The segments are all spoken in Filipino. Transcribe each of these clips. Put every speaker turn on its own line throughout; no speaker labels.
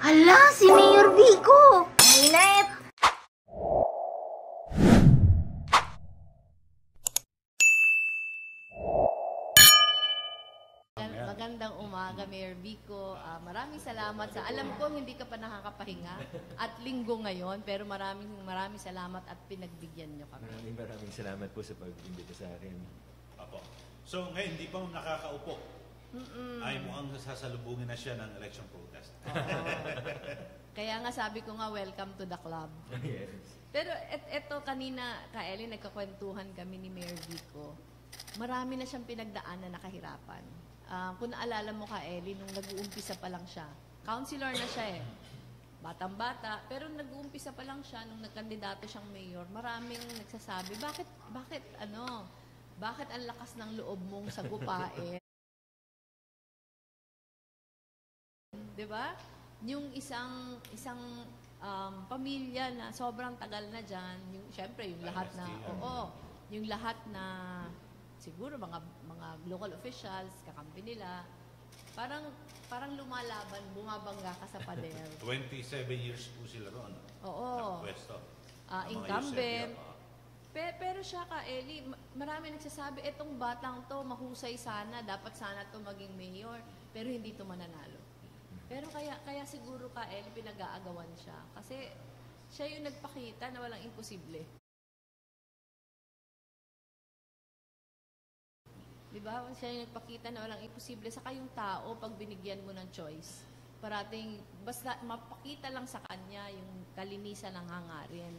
Hala, si Mayor Vico! Init!
Magandang umaga, Mayor Vico. Maraming salamat sa... Alam ko hindi ka pa nakakapahinga at linggo ngayon, pero maraming salamat at pinagbigyan nyo kami.
Maraming salamat po sa pag-imbita sa akin.
Apo. So, ngayon, hindi pa nakakaupo. Ay, mukhang sasalubungin na siya ng election protest.
Kaya nga sabi ko nga, welcome to the club.
Yes.
Pero eto kanina, Kaeli, nagkakwentuhan kami ni Mayor Vico. Marami na siyang pinagdaanan na kahirapan. Kung naalala mo, Kaeli, nung nag-uumpisa pa lang siya, counselor na siya eh. Batang-bata, pero nag-uumpisa pa lang siya nung nagkandidato siyang mayor. Maraming nagsasabi, bakit ang lakas ng loob mong sagupain? 'Di ba? Yung isang pamilya na sobrang tagal na diyan, yung syempre yung lahat na yung lahat na siguro mga local officials, kakampi nila, parang lumalaban, bumabangga ka sa pader.
27 years po sila roon.
Oo.
Nakapwesto.
Incumbent. Pero siya, Eli, marami nagsasabi, etong batang to, mahusay sana, dapat sana to maging mayor, pero hindi to mananalo. Pero kaya siguro, Eli, pinag-aagawan siya. Kasi siya yung nagpakita na walang imposible. Diba? Siya yung nagpakita na walang imposible. Saka yung tao, pag binigyan mo ng choice, parating, basta mapakita lang sa kanya yung kalinisan ng hangarin.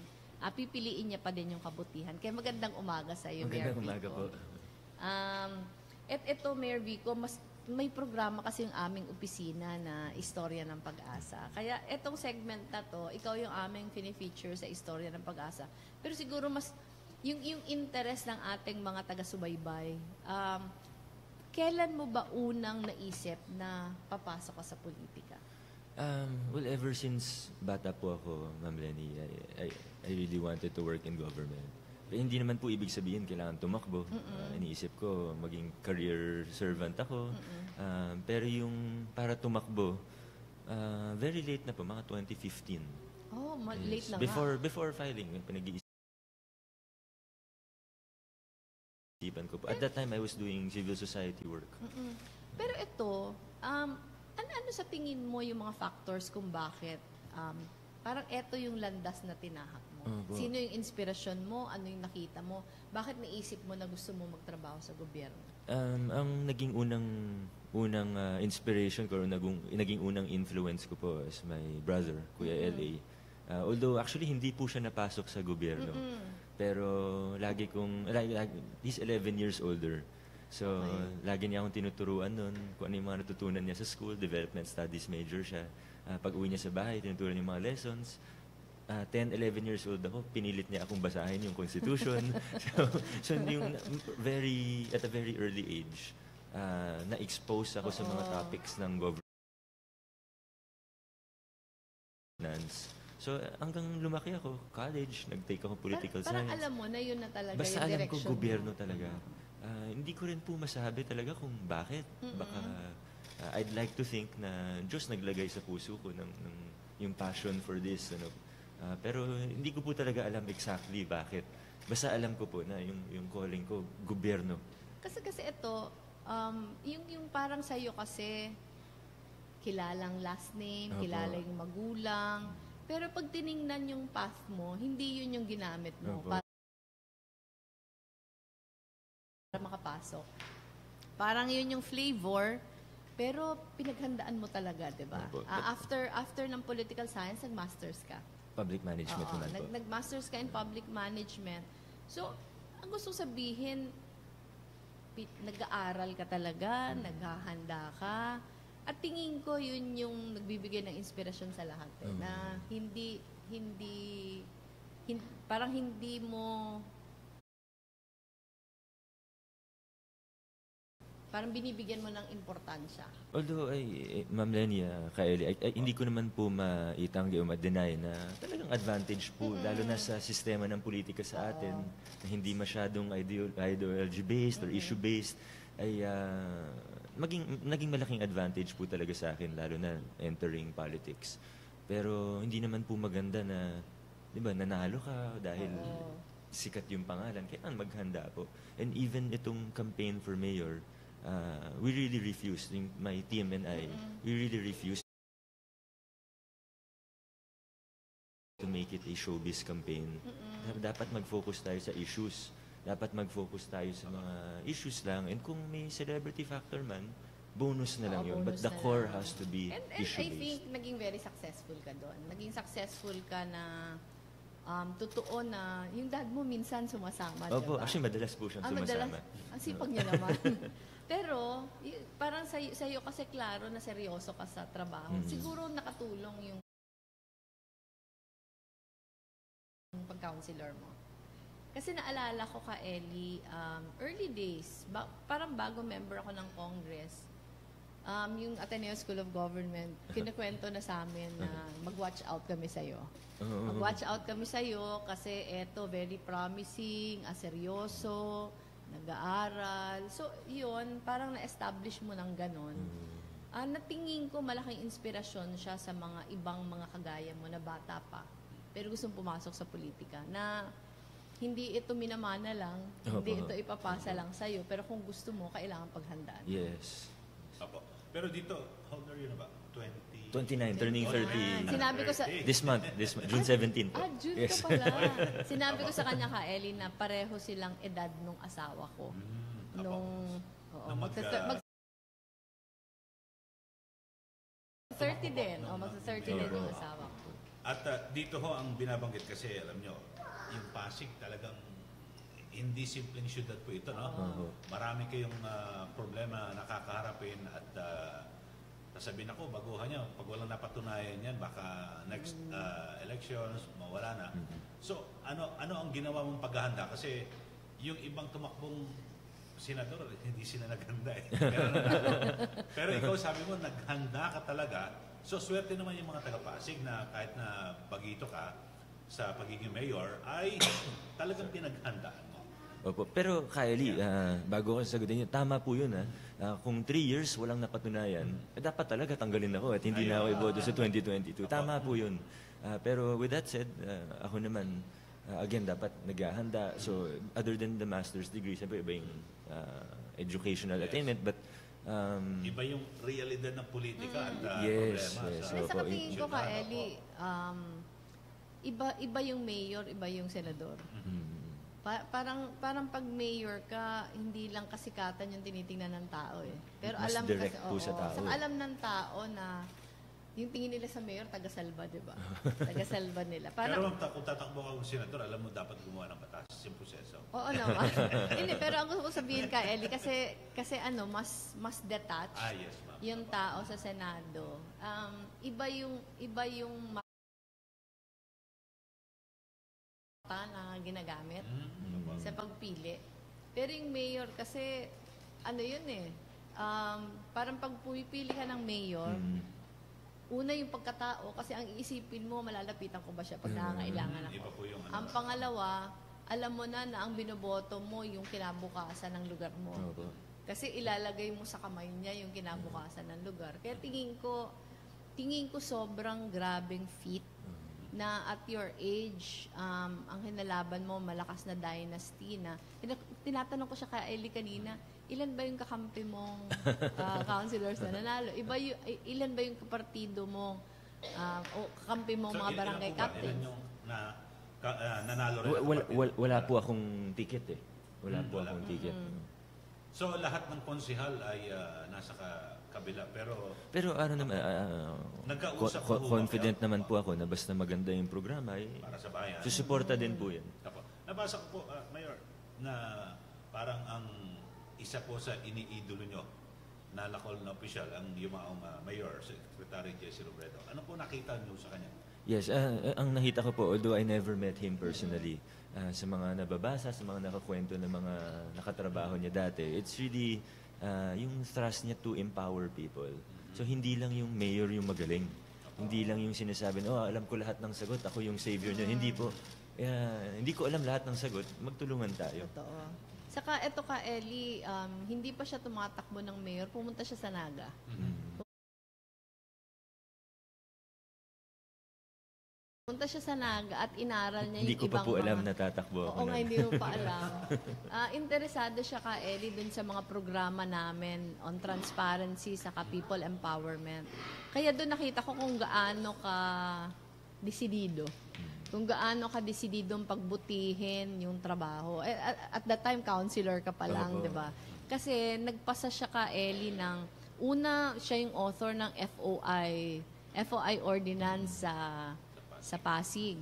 Pipiliin niya pa din yung kabutihan. Kaya magandang umaga sa iyo, Mayor Vico.
Magandang umaga po.
Ito, Mayor Vico, may programa kasi yung aming opisina na Istorya ng Pag-asa. Kaya itong segment na to, ikaw yung aming fini-feature sa Istorya ng Pag-asa. Pero siguro mas yung interest ng ating mga taga-subaybay, kailan mo ba unang naisip na papasok ka sa politika?
Well, ever since bata po ako, Ma'am Lenny, I really wanted to work in government. Pero hindi naman po ibig sabihin kailangan tumakbo. Iniisip ko maging career servant ako. Pero yung para tumakbo, very late na po, mga 2015.
Oh, late na
Before filing, pinag-iisipan ko po. At that time, I was doing civil society work.
Pero ito, ano sa tingin mo yung mga factors kung bakit parang ito yung landas na tinahak mo? Sino yung inspirasyon mo? Ano yung nakita mo? Bakit naisip mo na gusto mo magtrabaho sa gobyerno?
Ang naging unang inspiration ko, naging unang influence ko po is my brother, Kuya L.A. Although actually hindi po siya napasok sa gobyerno. Pero he's 11 years older. So, lagi niya akong tinuturuan nun kung ano yung mga natutunan niya sa school, development studies major siya. Pag uwi niya sa bahay, tinuturuan yung mga lessons. 10, 11 years old ako, pinilit niya akong basahin yung Constitution. so yung at a very early age, na-expose ako sa mga topics ng governance. So, hanggang lumaki ako, college, nag-take ako political science.
Parang alam mo na yun na talaga
basta
yung
alam
direction
ko, gobyerno talaga. Hindi ko rin po masabi talaga kung bakit. Baka, I'd like to think na Diyos naglagay sa puso ko ng yung passion for this. Pero hindi ko po talaga alam exactly bakit. Basta alam ko po na yung calling ko, gobyerno.
Kasi ito, yung parang sa'yo kasi, kilalang last name, kilala yung magulang. Pero pag tiningnan yung path mo, hindi yun yung ginamit mo para makapasok. Parang yun yung flavor, pero pinaghandaan mo talaga, di ba? After ng political science, nag-masters ka.
Public management naman po.
Nag-masters ka in public management. So, ang gusto sabihin, nag-aaral ka talaga, naghahanda ka, at tingin ko yun yung nagbibigay ng inspirasyon sa lahat. Na parang hindi mo, parang binibigyan mo ng importansya.
Although, Ma'am Lenny, Kaeli, hindi ko naman po maitanggi o ma-deny na talagang advantage po, lalo na sa sistema ng politika sa atin, na hindi masyadong ideology-based or issue-based, ay naging malaking advantage po talaga sa akin, lalo na entering politics. Pero hindi naman po maganda na, di ba, nanalo ka dahil sikat yung pangalan. Kailangan maghanda po. And even itong campaign for mayor, we really refused, my team and I, we really refused to make it a showbiz campaign. Dapat mag-focus tayo sa issues. Dapat mag-focus tayo sa mga issues lang. And kung may celebrity factor man, bonus na lang yun. But the core has to be
and
issue-based.
I think naging very successful ka doon. Naging successful ka na totoo na yung dad mo minsan sumasama,
Opo,
diba?
actually madalas po siyang sumasama.
Ang sipag niya naman. Pero, parang sa'yo kasi klaro na seryoso ka sa trabaho. Siguro nakatulong yung pag-counselor mo. Kasi naalala ko ka, Ellie, early days, parang bago member ako ng Congress, yung Ateneo School of Government, kinukwento na sa amin na mag-watch out kami sa'yo. Mag-watch out kami sa'yo kasi eto, very promising, seryoso, nag-aaral. So, yun, parang na-establish mo ng ganon. Natingin ko malaking inspirasyon siya sa mga ibang mga kagaya mo na bata pa. Pero gustong pumasok sa politika na hindi ito minamana lang, hindi ito ipapasa lang sa'yo, pero kung gusto mo, kailangan paghandaan.
Yes.
Apo. Pero dito, how old are you na ba?
29, turning 30.
Sinabi ko sa...
This month, June 17 po.
June
Yes.
ka pala. Sinabi ko sa kanya ka, Ellie, na pareho silang edad nung asawa ko. Nung 30 din. Magsa-30 din yung asawa ko.
At dito ho ang binabanggit kasi, alam nyo, yung Pasig talagang hindi simpleng syudad po ito, no? Marami kayong problema nakakaharapin at sasabihin ako, baguhan nyo, pag walang napatunayan yan, baka next elections, mawala na. So, ano ang ginawa mong paghahanda? Kasi yung ibang tumakbong senador, hindi sila naghanda eh. Pero ikaw sabi mo, naghanda ka talaga. So, swerte naman yung mga taga-Pasig na kahit na bagito ka sa pagiging mayor, ay talagang pinaghandaan mo.
Opo. Pero, Kylie, bago ko sagutin yun, tama po yun. Kung 3 years walang napatunayan, dapat talaga tanggalin ako at hindi na ako iboto sa 2022. Tama po yun. Pero with that said, ako naman, again, dapat naghahanda. So, other than the master's degree, siyempre iba yung educational attainment, but
iba yung realidad ng politika at
yes,
problema.
yes.
Sa
Opo.
katingin ko ka, Ellie, iba yung mayor, iba yung senador. Parang pag mayor ka, hindi lang kasikatan yung tinitingnan ng tao eh. Pero
Mas
alam
direct
kasi,
po sa tao.
alam ng tao na yung tingin nila sa mayor, taga-salba, di ba? Taga-salba nila.
Pero kung tatakbo ka ng senador, alam mo dapat gumawa ng batas. Yung proseso.
Oo naman. Hindi, pero ang gusto ko sabihin ka, Ellie, kasi mas detached
Yes, ma'am.
yung tao sa Senado. Iba yung mata na ginagamit sa pagpili. Pero yung mayor kasi, ano yun eh, parang pag pumipili ka ng mayor, una yung pagkatao, kasi ang iisipin mo, malalapitan ko ba siya pag nangangailangan ako.
Iba po yung
Ang pangalawa, alam mo na ang binoboto mo yung kinabukasan ng lugar mo.
Opo.
Kasi ilalagay mo sa kamay niya yung kinabukasan ng lugar. Kaya tingin ko sobrang grabing feat na at your age, ang hinalaban mo, malakas na dynasty na. Tinatanong ko siya kay Ellie kanina, ilan ba yung kakampi mong councilors na nanalo? Ilan ba yung kapartido mong o kakampi mong mga barangay captains?
Ilan yung nanalo rin?
Wala po akong ticket eh. Wala po akong ticket.
So lahat ng konsihal ay nasa kabila,
pero ano naman,
nagkausap po
confident naman po ako na basta maganda yung programa,
para sa bayan.
susuporta din po yan.
Nabasa ko po, Mayor, na parang ang isa po sa iniidolo nyo na lakol na opisyal, ang yumaong Mayor, Secretary Jesse Robredo. Ano po nakita nyo sa kanya?
Yes, ang nakita ko po, although I never met him personally, sa mga nababasa, sa mga nakakwento ng mga nakatrabaho niya dati, it's really yung thrust niya to empower people. So hindi lang yung mayor yung magaling. Hindi lang yung sinasabi, alam ko lahat ng sagot, ako yung savior niya. Hindi po. Hindi ko alam lahat ng sagot, magtulungan tayo.
Totoo. Saka eto ka, Ellie, hindi pa siya tumatakbo ng mayor, pumunta siya sa Naga. Pumunta siya sa Naga at inaral niya
Hindi
yung
ko pa
ibang
po alam
mga...
na tatakbo ako
Oo nga,
nun.
hindi mo pa alam. Interesado siya ka, Ellie, dun sa mga programa namin on transparency, saka people empowerment. Kaya dun nakita ko kung gaano ka desidido. Kung gaano ka desididong pagbutihin yung trabaho. At that time, counselor ka pa lang,
Opo.
di ba? Kasi nagpasa siya ka, Ellie, ng... Una, siya yung author ng FOI ordinance sa Pasig.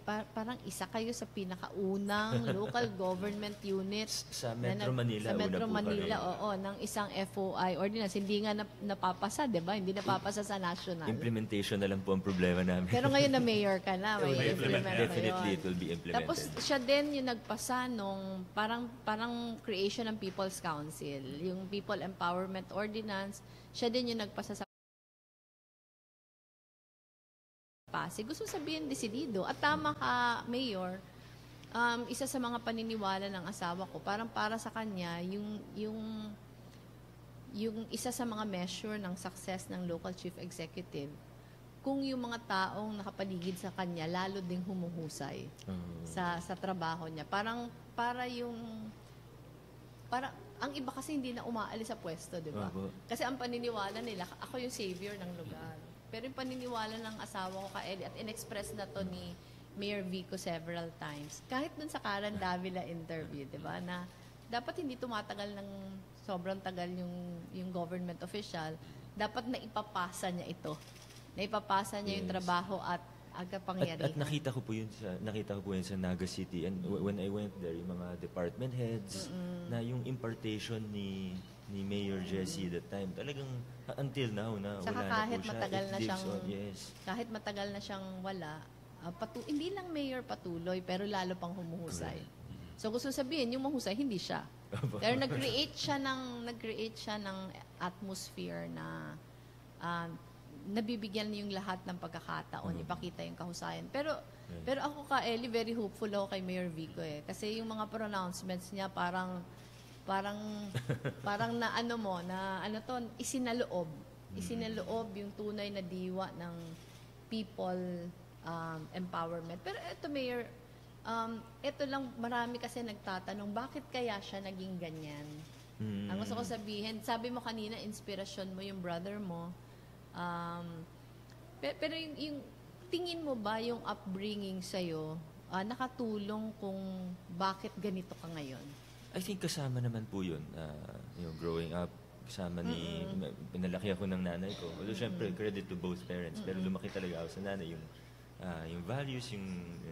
Parang isa kayo sa pinakaunang local government units
Sa Metro Manila,
sa Metro
una po
Manila,
kami.
oo, ng isang FOI ordinance. Hindi nga napapasa, 'di ba? Hindi napapasa sa national.
Implementation na lang po ang problema namin.
Pero ngayon na mayor ka na, may implement na
Definitely,
yun.
it will be implemented.
Tapos siya din yung nagpasa nung parang creation ng People's Council, yung People Empowerment Ordinance. Siya din yung nagpasa sa Pasig. Gusto sabihin, desidido. At tama ka, Mayor, isa sa mga paniniwala ng asawa ko, parang para sa kanya, yung isa sa mga measure ng success ng local chief executive, kung yung mga taong nakapaligid sa kanya, lalo ding humuhusay sa trabaho niya. Parang ang iba kasi hindi na umaalis sa pwesto, di ba?
Opo.
Kasi ang paniniwala nila, ako yung savior ng lugar. Pero yung paniniwala ng asawa ko ka Eddie, at in-express na to ni Mayor Vico several times, kahit dun sa Karen Davila interview, di ba, na dapat hindi tumatagal ng sobrang tagal yung government official, dapat naipapasa niya ito. Naipapasa niya yung
Yes.
trabaho at
At
agapangyarihan.
nakita ko po yun sa Naga City, and when I went there, yung mga department heads, na yung impartation ni Mayor Jessie that time, talagang until now na
Saka
wala
kahit
na po siya.
matagal
It
na
lives
siyang-
on, yes.
Kahit matagal na siyang wala, hindi lang mayor patuloy, pero lalo pang humuhusay. So gusto sabihin, yung mahusay, hindi siya. Pero nag-create siya ng atmosphere na nabibigyan yung lahat ng pagkakataon, ipakita yung kahusayan. Pero ako ka, Ellie, very hopeful ako kay Mayor Vico eh. Kasi yung mga pronouncements niya parang na isinaloob yung tunay na diwa ng people empowerment. Pero eto, Mayor, eto lang, marami kasi nagtatanong, bakit kaya siya naging ganyan? Ang gusto ko sabihin, sabi mo kanina, inspirasyon mo yung brother mo. Pero yung tingin mo ba yung upbringing sa'yo, nakatulong kung bakit ganito ka ngayon?
I think kasama naman po yun. Yung growing up, kasama pinalaki ako ng nanay ko. Although syempre, credit to both parents. Pero lumaki talaga ako sa nanay. Yung values, yung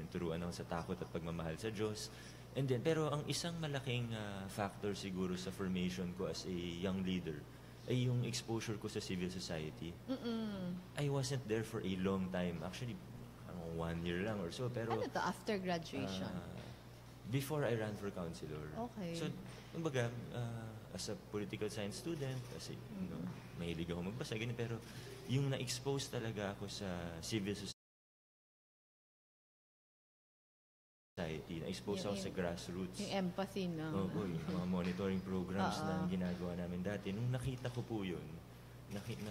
turuan ako sa takot at pagmamahal sa Diyos. And then, pero ang isang malaking factor siguro sa formation ko as a young leader ay yung exposure ko sa civil society. I wasn't there for a long time. Actually, 1 year lang or so. Pero
Ano to, after graduation?
before I ran for councilor.
Okay.
So, kumbaga, as a political science student, kasi mahilig ako magbasa, ganyan, pero yung na-expose talaga ako sa civil society, na-expose ako sa grassroots.
Yung empathy, no?
Opo, yung mga monitoring programs
Oo.
na ginagawa namin dati. Nung nakita ko po yun,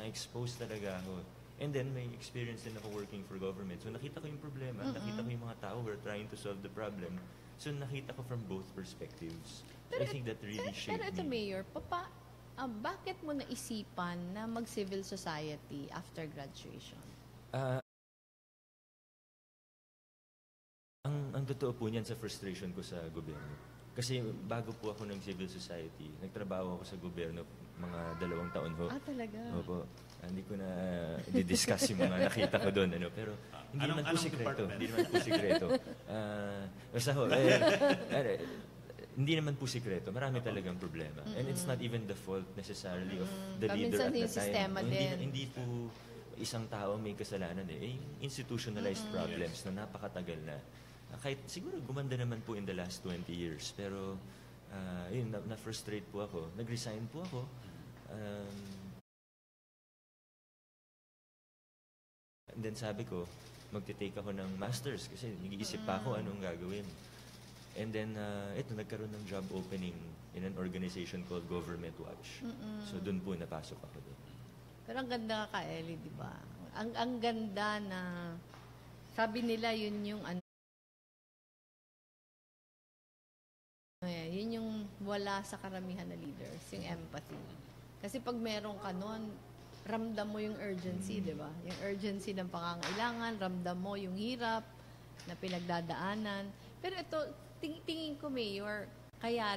na-expose talaga ako. And then, may experience din ako working for government. So, nakita ko yung problema. Nakita ko yung mga tao who are trying to solve the problem. So, nakita ko from both perspectives. So, I think that really shaped
Pero ito,
me.
Mayor, bakit mo naisipan na mag-civil society after graduation?
Ang totoo po niyan sa frustration ko sa gobyerno. Kasi bago po ako ng civil society, nagtrabaho ako sa gobyerno mga 2 taon ho.
Talaga?
Opo. Hindi ko na i-discuss yung mga nakita ko doon. Pero hindi naman po
anong
sikreto.
department?
Hindi naman po sikreto. Basta ho, hindi naman po sikreto. Marami talagang problema. And it's not even the fault necessarily of the leader at
Paminsan
the
yung
time.
sistema din.
Hindi po isang tao may kasalanan eh. Yung institutionalized problems na napakatagal na. Kahit siguro gumanda naman po in the last 20 years. Pero yun, na-frustrate po ako. Nag-resign po ako. And then sabi ko, magte-take ako ng masters kasi nag-iisip pa ako anong gagawin. And then, ito, nagkaroon ng job opening in an organization called Government Watch. So, doon po napasok ako doon.
Pero ang ganda ka, Ellie, di ba? Ang ganda na, sabi nila yun yung yun yung wala sa karamihan na leaders, yung empathy. Kasi pag meron ka nun, ramdam mo yung urgency, di ba? Yung urgency ng pangangailangan, ramdam mo yung hirap na pinagdadaanan. Pero ito, tingin ko, Mayor, kaya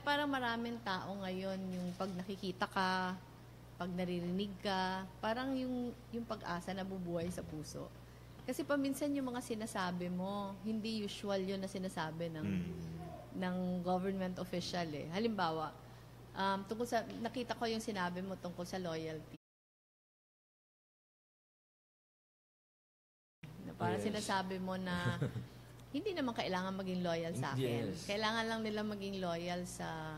parang maraming tao ngayon, yung pag nakikita ka, pag naririnig ka, parang yung pag-asa na bubuhay sa puso. Kasi paminsan yung mga sinasabi mo, hindi usual yun na sinasabi ng government official eh. Halimbawa, tungkol sa, nakita ko yung sinabi mo tungkol sa loyalty. Na parang sinasabi mo na hindi naman kailangan maging loyal sa akin.
Yes.
Kailangan lang nila maging loyal sa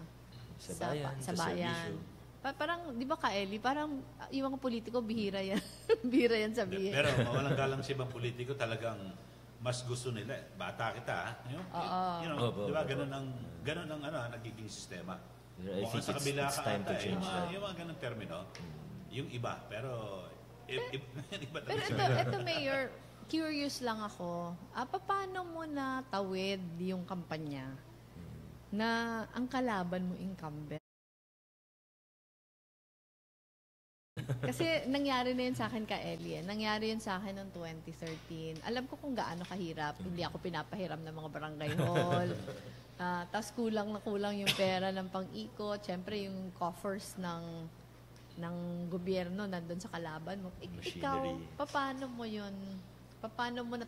bayan,
sa
sa
bayan.
serbisyo.
Parang, di ba Kaeli, parang yung mga politiko, bihira yan. Bihira yan sabihin.
Pero mawalang galang sa ibang politiko, talagang mas gusto nila. Bata kita, ha? Di ba, ganun ang nagiging sistema.
I
Mukhang
think
sa kabila
it's
ka
time to
ata,
change that.
yung mga ganung termino, yung iba. Pero, iba
Pero ito Mayor, curious lang ako. Paano mo natawid yung kampanya na ang kalaban mo incumbent? Kasi nangyari na yun sa akin ka Ellie. Nangyari yun sa akin noong 2013. Alam ko kung gaano kahirap. Hindi ako pinapahiram ng mga barangay hall. Tapos kulang na kulang yung pera ng pang-ikot. Siyempre yung coffers ng gobyerno nandun sa kalaban mo. Ikaw, paano mo yun? Paano mo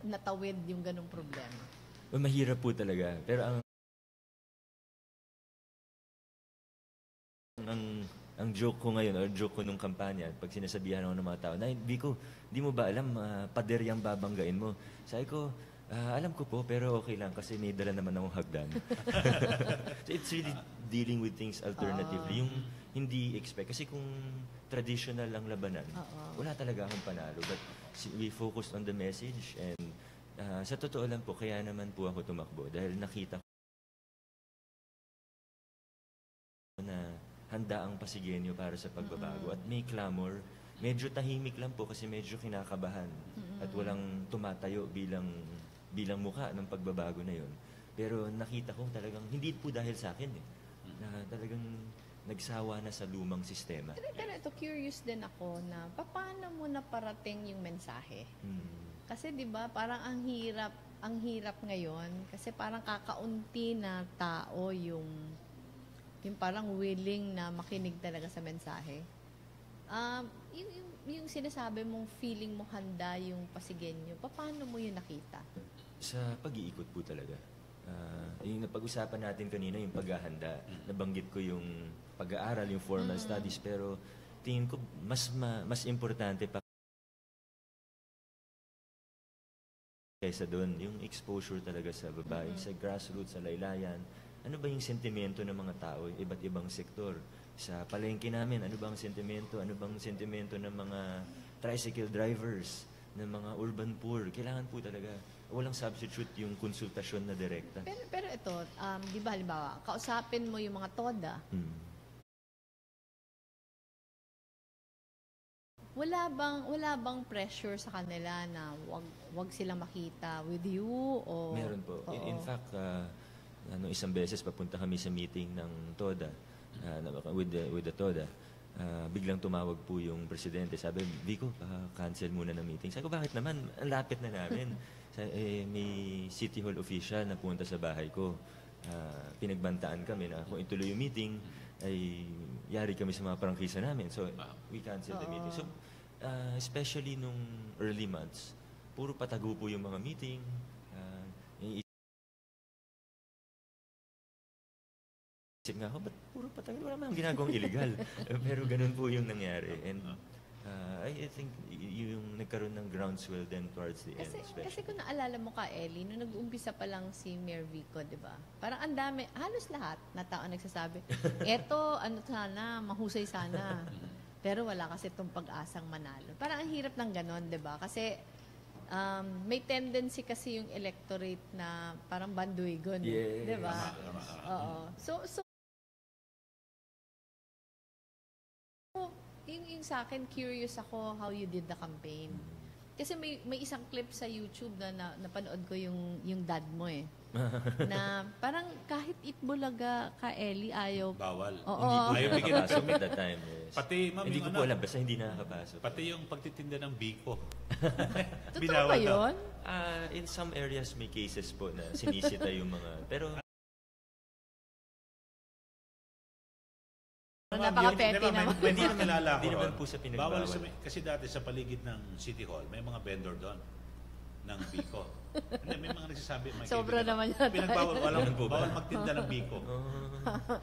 natawid yung ganong problema?
Mahirap po talaga. Pero ang joke ko ngayon, or joke ko nung kampanya, pag sinasabihan ako ng mga tao, Vico, di mo ba alam, pader yung babanggain mo? Sabi ko, alam ko po, pero okay lang kasi may dala naman akong hagdan. So it's really dealing with things alternatively. Yung hindi expect. Kasi kung traditional ang labanan, wala talaga akong panalo. But we focused on the message and sa totoo lang po, kaya naman po ako tumakbo dahil nakita ko na handa ang Pasigenyo para sa pagbabago. At may clamor. Medyo tahimik lang po kasi medyo kinakabahan. At walang tumatayo bilang mukha ng pagbabago na yon. Pero nakita ko talagang, hindi po dahil sa akin na talagang nagsawa na sa lumang sistema.
Pero ito, curious din ako na paano mo naparating yung mensahe? Kasi 'di ba, parang ang hirap ngayon kasi parang kakaunti na tao yung parang willing na makinig talaga sa mensahe. Yung sinasabi mong feeling mo handa yung Pasigenyo, paano mo yun nakita?
Sa pag-iikot po talaga. Yung napag-usapan natin kanina, yung paghahanda. Nabanggit ko yung pag-aaral, yung formal studies, pero tingin ko mas importante pa kaysa doon, yung exposure talaga sa babae, sa grassroots, sa laylayan. Ano ba yung sentimento ng mga tao, iba't ibang sektor? Sa palengke namin, ano bang sentimento? Ano bang sentimento ng mga tricycle drivers, ng mga urban poor? Kailangan po talaga, walang substitute yung konsultasyon na direkta.
Pero ito, di ba halimbawa, kausapin mo yung mga TODA, wala bang pressure sa kanila na wag silang makita with you? O,
meron po. In fact, isang beses papunta kami sa meeting ng TODA, with the TODA. Biglang tumawag po yung presidente. Sabi, Vico, cancel muna ng meeting. Sabi ko, bakit naman? Ang lapit na namin. May City Hall official na punta sa bahay ko. Pinagbantaan kami na kung ituloy yung meeting, ay yari kami sa mga prangkisa namin. So, we canceled the meeting. So, especially nung early months, puro patago po yung mga meeting. Isip nga ako, ba't puro patagal? Wala namang ginagawang illegal. Pero ganun po yung nangyari. And I think yung nagkaroon ng groundswell then towards the end.
Kasi kung naalala mo ka, Ellie, nung nag-uumpisa pa lang si Mayor Vico, di ba? Parang ang dami, halos lahat na tao nagsasabi, eto, sana, mahusay sana. Pero wala kasi itong pag-asang manalo. Parang ang hirap ng ganon, di ba? Kasi may tendency kasi yung electorate na parang bandwagon.
Yes.
Di ba?
Tama.
Oo. So yung sa akin, curious ako how you did the campaign. Kasi may isang clip sa YouTube na napanood ko yung dad mo eh. Na parang kahit Itbulaga ka, Ellie, ayaw.
Bawal.
Oo.
Hindi po
Ayaw
siya
bigyan.
nakapasok at that time. Yes.
Pati, ma'am,
Hindi
yung
ko po alam, basta hindi nakakapasok.
Pati yung pagtitinda ng biko.
Totoo
Binawal
ba
daw.
yun?
In some areas may cases po na sinisita yung mga... Pero
Napaka-petty
Di ba,
naman.
May mga kilala ko
Hindi naman
ron.
po sa pinagbawal.
Bawal kasi dati sa paligid ng City Hall, may mga vendor doon ng biko. Hindi, may mga nagsasabi.
Sobra naman yata.
Pinagbawal,
Ganun po ba?
bawal magtinda ng biko.
oh,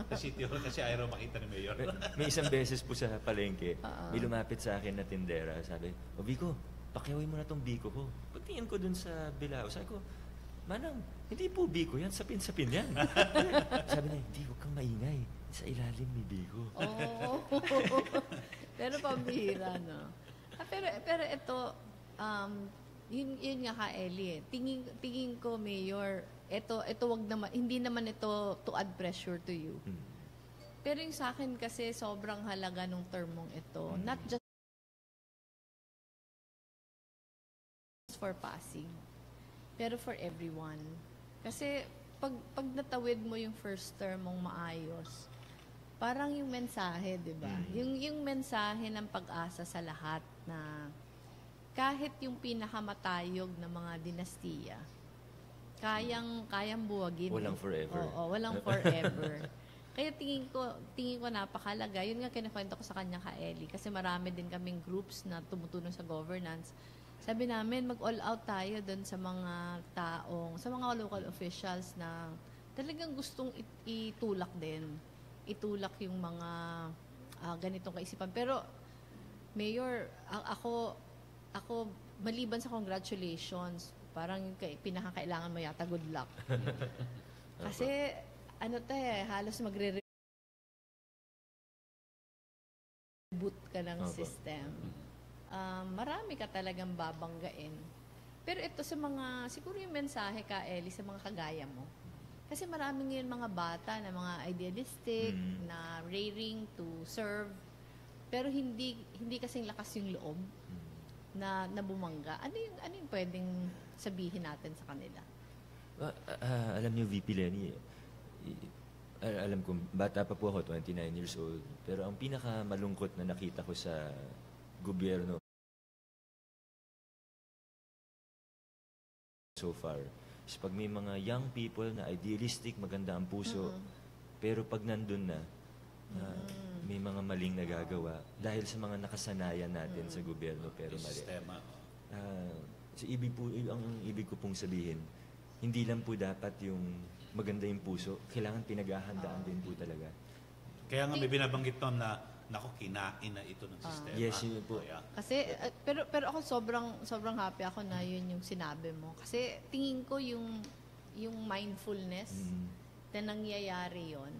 Sa City Hall kasi ayaw makita ni Mayor.
may isang beses po sa palengke, may lumapit sa akin na tindera. Sabi, "O Biko, pakiawin mo na tong biko ko." Pagtingin ko dun sa bilao, sabi ko, "Manang, hindi po biko yan, sapin-sapin yan." Sabi niya, "Hindi, huwag kang maingay. Sa ilalim may biko."
Oo. Pero pambihira, no? Pero ito, yun nga ka, Ellie, eh. Tingin ko, Mayor, ito wag naman, hindi naman ito to add pressure to you. Pero yung sa akin kasi, sobrang halaga nung term mong ito. Not just for passing, pero for everyone. Kasi, pag natawid mo yung first term mong maayos, parang yung mensahe, di ba? Yung mensahe ng pag-asa sa lahat na kahit yung pinakamatayog na mga dinastiya, kayang buwagin.
Walang forever.
Oo, walang forever. Kaya tingin ko napakalaga. Yun nga kinakwento ko sa kanya ka Ellie, kasi marami din kaming groups na tumutulong sa governance. Sabi namin, mag-all out tayo doon sa mga sa mga local officials na talagang gustong itulak din. Itulak yung mga ganitong kaisipan. Pero, Mayor, ako maliban sa congratulations, parang pinakakailangan mo yata good luck. Kasi, halos magre-reboot ka ng system. Marami ka talagang babanggain. Pero ito sa mga, siguro yung mensahe ka, Ellie, sa mga kagaya mo. Kasi marami ngayon mga bata na mga idealistic, na raring to serve, pero hindi kasing lakas yung loob na bumangga. Ano yung pwedeng sabihin natin sa kanila?
Alam niyo, VP Lenny, alam ko, bata pa po ako, 29 years old, pero ang pinakamalungkot na nakita ko sa gobyerno so far is pag may mga young people na idealistic, maganda ang puso, pero pag nandun na, may mga maling nagagawa dahil sa mga nakasanayan natin sa gobyerno, pero mali.
Sistema.
So ang ibig ko pong sabihin, hindi lang po dapat yung maganda yung puso, kailangan pinaghahandaan din po talaga.
Kaya nga may binabanggit Tom na, naku, kinain na ito ng sistema.
Yes, yun po.
Kaya,
Kasi, pero ako sobrang happy ako na yun yung sinabi mo. Kasi tingin ko yung mindfulness na nangyayari yon,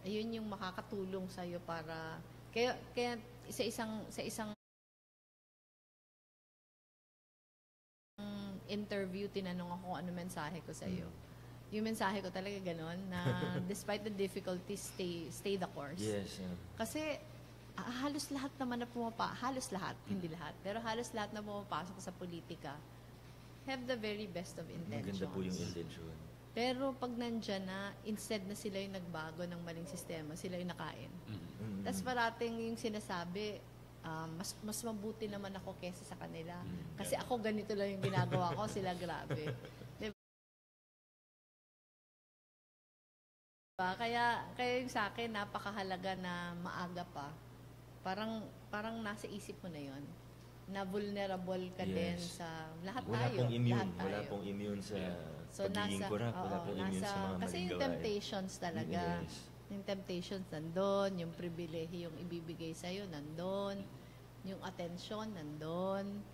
ayun yung makakatulong sa'yo para, kaya sa isang interview, tinanong ako kung ano mensahe ko sa'yo. Yung mensahe ko talaga ganon, na despite the difficulties, stay the course.
Yes.
Kasi, halos lahat naman na halos lahat, hindi lahat, pero halos lahat na pumapasok sa politika have the very best of intentions.
Maganda po yung intention.
Pero pag nandyan na, instead na sila yung nagbago ng maling sistema, sila yung nakain. Tapos parating yung sinasabi, mas mabuti naman ako kesa sa kanila. Kasi ako ganito lang yung ginagawa ko, sila grabe. Diba? Kaya yung sa akin, napakahalaga na maaga pa. Parang nasa isip mo na yon, na vulnerable ka din sa lahat
Wala
tayo.
pong immune.
Lahat tayo.
Wala pong immune sa
So,
pagiging corrupt. Wala pong immune sa mga
kasi
maling
yung
gawain.
temptations talaga.
Yes.
Yung temptations nandun, yung pribilehi yung ibibigay sa'yo nandun, yung attention nandun.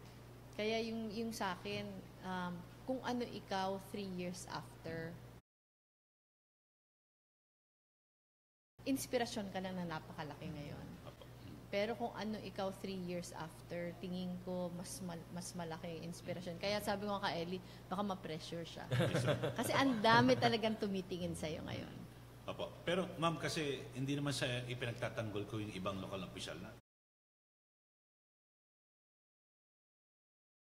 Kaya yung sa akin, kung ano ikaw 3 years after, inspirasyon ka lang na napakalaki ngayon. Pero kung ano ikaw 3 years after, tingin ko mas malaki yung inspirasyon. Kaya sabi ko kay Ellie, baka ma-pressure siya. Kasi ang dami talagang tumitingin sa'yo ngayon.
Opo. Pero ma'am, kasi hindi naman sa ipinagtatanggol ko yung ibang lokal na opisyal na.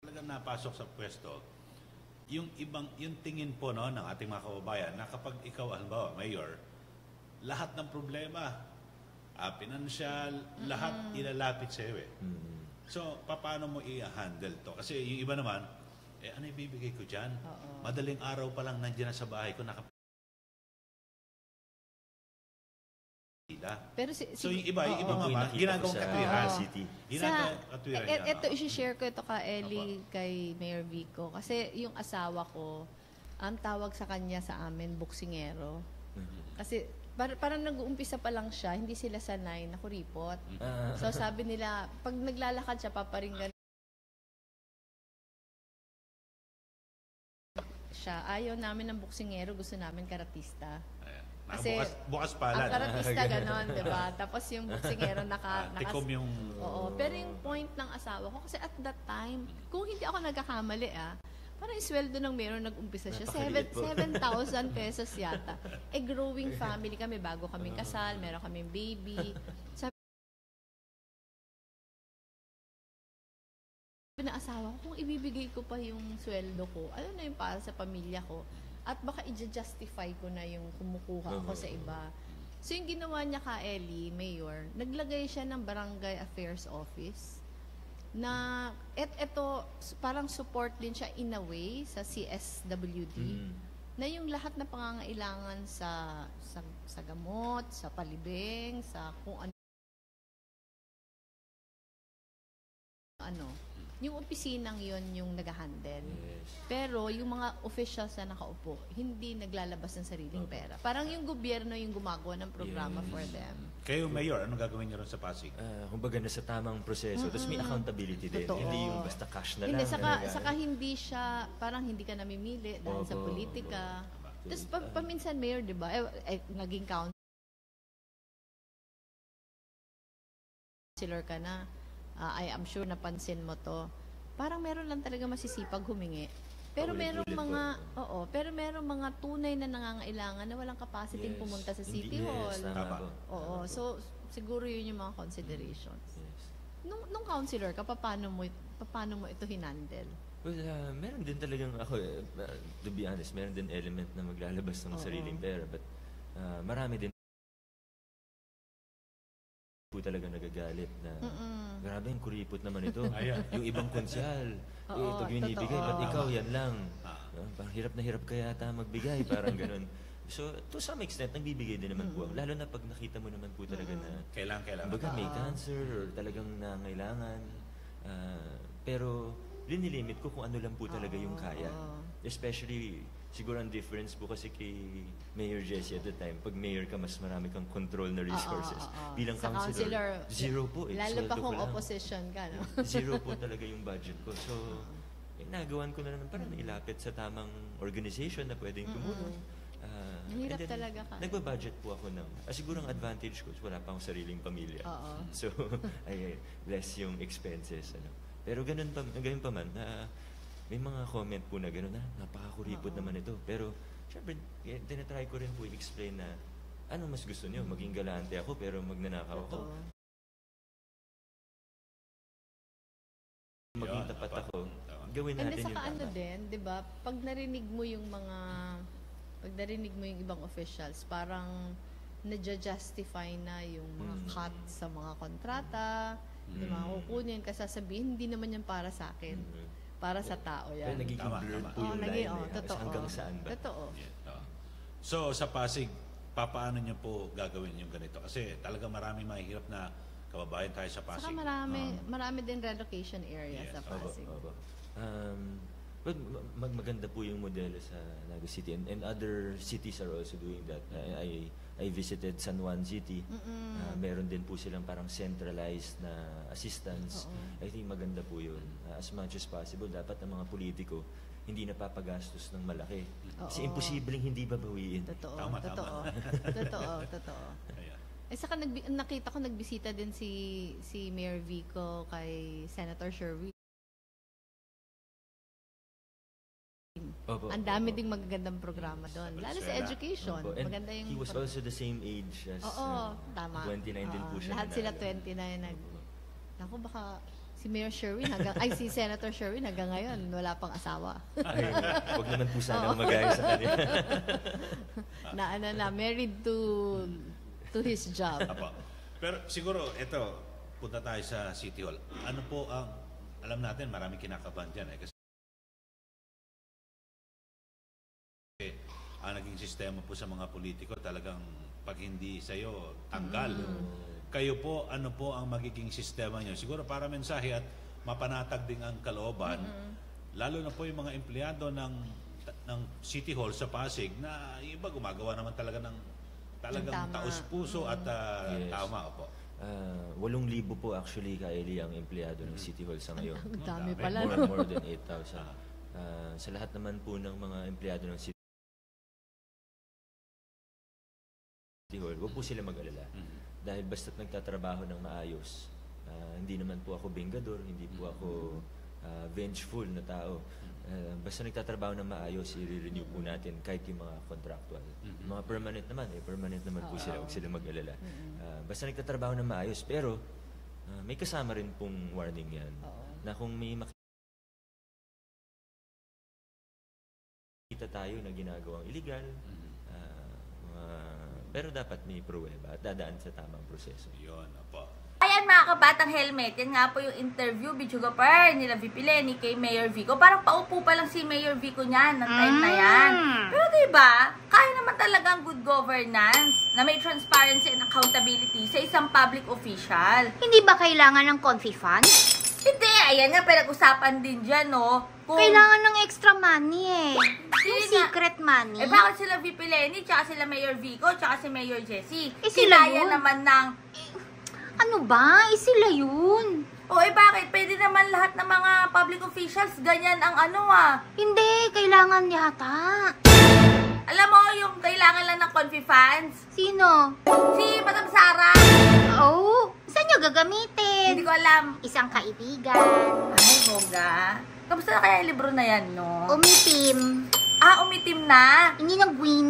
Talagang napasok sa pwesto, yung tingin po no, ng ating mga kababayan na kapag ikaw, halimbawa, mayor, lahat ng problema, pinansyal, lahat ilalapit sa iyo eh. So, paano mo i-handle to? Kasi yung iba naman, ano ibibigay ko dyan? Madaling araw pa lang nandiyan na sa bahay ko,
Pero
so yung iba naman, ginagawang katwiran.
Ito, isi-share ko ito ka Ellie, kay Mayor Vico. Kasi yung asawa ko, ang tawag sa kanya sa amin, buksingero. Kasi parang nag-uumpisa pa lang siya, hindi sila sanay na kuripot. So sabi nila, pag naglalakad siya, paparinggan siya. Ayaw namin ng buksingero, gusto namin karatista. Kasi
bukas pala.
Ang karatista ganon, di ba? Tapos yung buksingero
tikom yung...
Oo, pero yung point ng asawa ko, kasi at that time, kung hindi ako nagkakamali parang isweldo ng mayor nag-umpisa siya, 7,000 pesos yata. Growing family kami, bago kaming kasal, meron kaming baby. Sabi ng asawa ko, kung ibibigay ko pa yung sweldo ko, ano na yung para sa pamilya ko? At baka i-justify ko na yung kumukuha ko sa iba. So yung ginawa niya ka Ellie, mayor, naglagay siya ng Barangay Affairs Office na eto parang support din siya in a way sa CSWD na yung lahat na pangangailangan sa gamot, sa palibing, sa kung ano yung opisinang yon yung nag-handle. Pero yung mga officials na nakaupo, hindi naglalabas ng sariling pera. Parang yung gobyerno yung gumagawa ng programa for them.
Kayo, Mayor, anong gagawin niyo ron sa Pasig?
Kumbaga na sa tamang proseso, tapos may accountability din.
Totoo.
Hindi yung basta cash na
Hindi,
lang.
saka hindi siya, parang hindi ka namimili dahil sa politika. Tapos paminsan, Mayor, di ba, naging councilor ka na. I am sure napansin mo to. Parang meron lang talaga masisipag humingi. Pero merong mga tunay na nangangailangan na walang capacity pumunta sa City Hall. Oo, so siguro yun yung mga considerations. Nung councilor ka, paano mo ito hinandle?
Well, meron din talagang ako, to be honest, meron din element na maglalabas ng sariling pera. But marami din po talaga nagagalit na grabe yung kuripot naman ito. Yung ibang konsyal, ito binibigay, ba't ikaw yan lang? Parang hirap na hirap ka yata magbigay, parang ganun. So, to some extent, nagbibigay din naman po ako. Lalo na pag nakita mo naman po talaga na
kailangan.
baga may cancer or talagang nangailangan. Pero, linilimit ko kung ano lang po talaga yung kaya. Especially, siguro ang difference po kasi kay Mayor Jessie at the time, pag mayor ka, mas marami kang control na resources. Bilang
sa
councilor, zero po.
Lalo pa kung
lang.
opposition ka, no?
Zero po talaga yung budget ko. So, nagawan ko na naman parang ilapit sa tamang organization na pwedeng tumulong.
Hirap talaga ka.
Nagbabudget po ako ng, siguro ang advantage ko, wala pa akong sariling pamilya. So, I less yung expenses. Pero ganun pa man, may mga comment po na gano'n napakakuripot naman ito. Pero, syempre, tinatry ko rin po i-explain na ano mas gusto niyo? Maging galante ako pero magnanakaw ako. Maging tapat ako. Gawin natin yung
tama. Din, di ba? Pag narinig mo yung ibang officials, parang nadja-justify na yung mga cut sa mga kontrata, yung mga kukunin, kasi sasabihin, hindi naman yan para sa akin. Para sa tao yan.
Pero nagiging blurred po yung line. Hanggang saan ba?
Totoo.
So, sa Pasig, paano niyo po gagawin yung ganito? Kasi talaga maraming mahihirap na kababayan tayo sa Pasig.
Saka marami din relocation area sa Pasig.
But maganda po yung modelo sa Naga City and other cities are also doing that. I visited San Juan City. Meron din po silang parang centralized na assistance. I think maganda po yun. As much as possible, dapat ang mga politiko hindi napapagastos ng malaki. Kasi imposibleng hindi babawiin.
Totoo.
Tama.
Totoo. Saka nakita ko nagbisita din si Mayor Vico kay Senator Sherwin.
Opo,
Ang dami ding magagandang programa doon. Lalo sa
Venezuela.
education.
Opo. And
Maganda yung
he was also the same age as
Oo, tama.
29 din po siya.
Lahat sila 29 Naku, baka si Mayor Sherwin si Senator Sherwin hanggang ngayon wala pang asawa.
Ay, wag naman po sana magaya sa kanya.
Married to his job.
Apo. Pero siguro, ito, punta tayo sa City Hall. Ano po ang, alam natin, maraming kinakabahan dyan kasi ang naging sistema po sa mga politiko talagang pag hindi sa'yo, tanggal. Kayo po, ano po ang magiging sistema nyo? Siguro para mensahe at mapanatag din ang kalooban, lalo na po yung mga empleyado ng City Hall sa Pasig na iba gumagawa naman talaga ng talagang taos-puso at
Yes.
tama po.
8,000 po actually kaili ang empleyado ng City Hall sa ngayon.
Ang dami pala,
More than 8,000. Sa lahat naman po ng mga empleyado ng City Hall, huwag po sila mag-alala. Dahil basta't nagtatrabaho ng maayos, hindi naman po ako bengador, hindi po ako vengeful na tao. Basta nagtatrabaho ng maayos, i-renew po natin kahit yung mga contractual. Mga permanent naman po sila, huwag sila mag-alala. Basta nagtatrabaho ng maayos, pero may kasama rin pong warning yan. Na kung may makita tayo na ginagawang illegal, pero dapat may pruweba at dadaan sa tamang proseso.
Yun, po.
Ayan mga kabatang helmet, yan nga po yung interview, Bichugapar, nila VP Lenny kay Mayor Vico. Parang paupo pa lang si Mayor Vico niyan ng time na yan. Pero diba, kaya naman talagang good governance na may transparency and accountability sa isang public official.
Hindi ba kailangan ng confi funds?
Hindi, ayan nga, pinag-usapan din dyan, no?
Kailangan ng extra money eh. Yung
Hindi nga.
secret money.
Bakit sila VP Lenny, tsaka sila Mayor Vico, tsaka si Mayor Jessie?
Sila
Kinaya
yun?
naman ng...
Ano ba? Sila yun.
bakit? Pwede naman lahat ng mga public officials, ganyan ang
Hindi, kailangan yata.
Alam mo, yung kailangan lang ng confi funds?
Sino?
Si Madam Sara.
Oh, saan nyo gagamitin?
Hindi ko alam.
Isang kaibigan.
Ay, boga. Kamusta na kaya yung libro na yan, no?
Umitim.
Umitim na.
Hindi nag-win.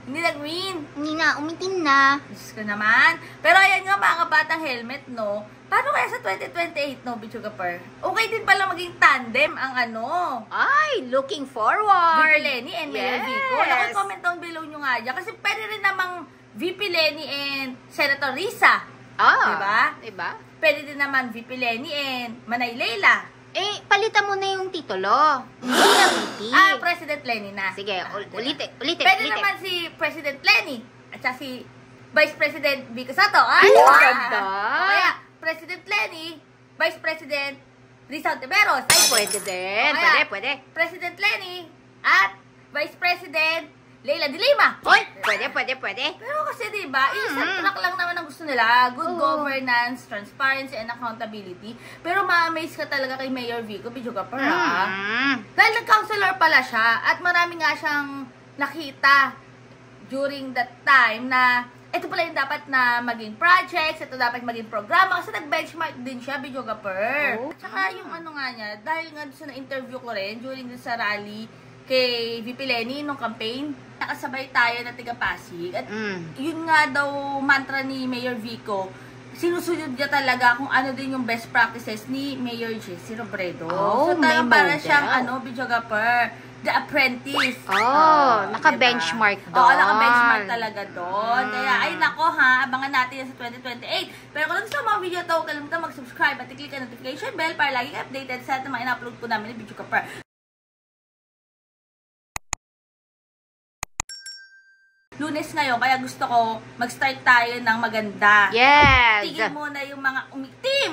Hindi nag-win.
Hindi na, umitim na.
Diyos ko naman. Pero ayan nga mga kabatang helmet, no? Paano kaya sa 2028, no, Bichugapar? Okay din pala maging tandem ang
Ay, looking forward.
VP Lenny and Mayor
Yes.
Vico. Comment down below nyo nga dyan. Kasi pwede rin namang VP Lenny and Senator Risa. Diba? Pwede din naman VP Lenny and Manay Leila.
Palitan mo na yung titulo. Hindi na VP.
President Lenny na.
Sige, ulitin.
Pwede naman si President Lenny at saka si Vice President Vico Soto.
Ay, ganda.
O kaya, President Lenny, Vice President Risa Ontiveros.
Ay, pwede din.
O kaya,
Pwede.
President Lenny at Vice President Leila de Lima.
Hoy, pwede.
Pero kasi diba, isang track lang naman ang gusto nila. Good governance, transparency, and accountability. Pero ma-amaze ka talaga kay Mayor Vico Bichugapar, Dahil nag-counselor pala siya at marami nga siyang nakita during that time na ito pala yung dapat na maging projects, ito dapat maging programa kasi nag-benchmark din siya, Bichugapar. Tsaka yung nga niya, dahil nga sa na-interview ko rin during sa rally kay VP Lenny nung campaign, nakasabay tayo na tiga-Pasig. At yun nga daw mantra ni Mayor Vico, sinusunod niya talaga kung ano din yung best practices ni Mayor Jessie Robredo. So talagang para siyang Bichugapar, The Apprentice.
Naka-benchmark
diba?
doon.
Naka-benchmark talaga doon. Kaya, ay nako abangan natin yan sa 2028. Pero kung gusto mo mga video ito, huwag kalimutan mag-subscribe at i-click ang notification bell para lagi ka updated sa mga ina-upload po namin ni Bichugapar. Lunes ngayon, kaya gusto ko mag-start tayo ng maganda.
Yes.
Tigil muna yung mga itim,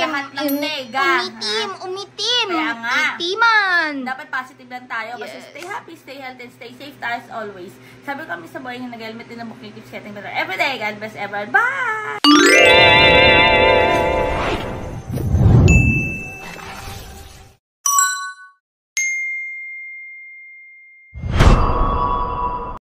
lahat ng nega.
Umitim.
Kaya nga.
Itiman.
Dapat positive lang tayo. Basta
Yes.
stay happy, stay healthy, and stay safe tayo as always. Sabi ko kami sa buhay yung nag-helmet din ng booking, keeps getting better every day. God bless everyone. Bye!